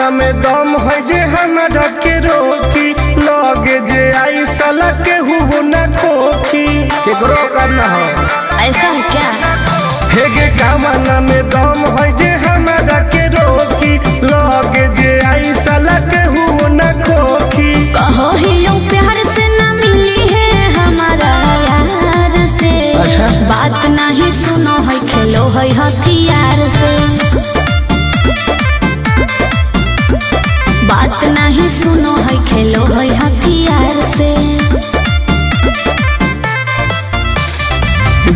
कामना में दम है जे हमरा के रोकी लगे जे आई साला के हु न खोखी केकरो करना हो ऐसा है क्या? हेगे कामना में दम है जे हमरा के रोकी लगे जे आई साला के हु न खोखी कहो ही यूं प्यार से ना मिली है हमारा यार से। अच्छा। बात नहीं सुनो है खेलो है हथियार से। बात नहीं सुनो है खेलो है हथियार से।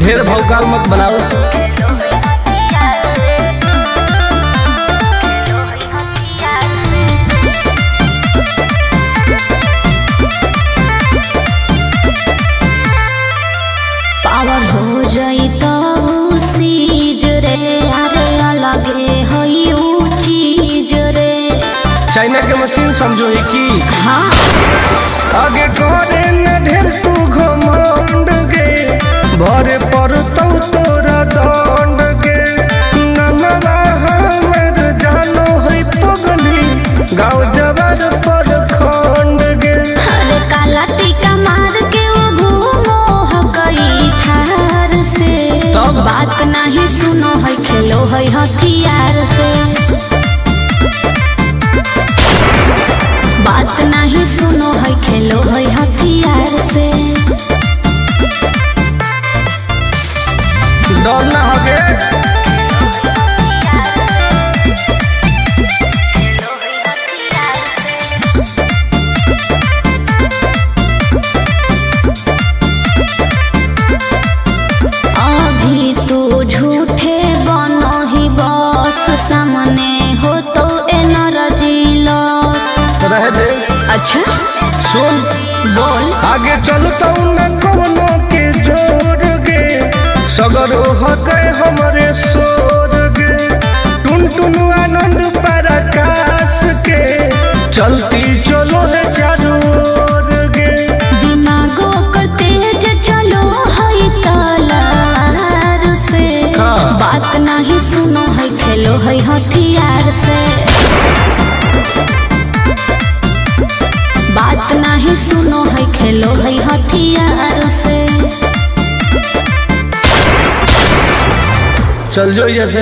ढेर भौकाल मत बनाओ। पावर हो जाई तो सीज रे अरे अलगे हई ऊ चीज रे। चाइना के मशीन समझो है की हाँ आगे करे न ढेर तू घमंड गे भरे पर तोरा दंड गे नमवा हमर जानो है पगली गाँव जबर पर खंड गे अरे काला टीका मार के वो घूमो हकई थार से। तब? बात नहीं सुनो है खेलो है हथियार से। बात नहीं सुनो है खेलो है हथियार से। डर ना होगे अभी तू झूठे बनो ही बस सामने हो तो एनर्जी लॉस। रह दे अच्छा सुन बोल। आगे चलता न कोनो के जोर गे सगर हके हमरे सोर गे टुन टुन आनंद पराकाश के चलती चलो है चारों ओर गे दिमागो कर तेज चलो है तलवार से। हाँ। बात नहीं सुनो है खेलो है हथियार से। बात नहीं सुनो है खेलो है हथियार से। चल जो जैसे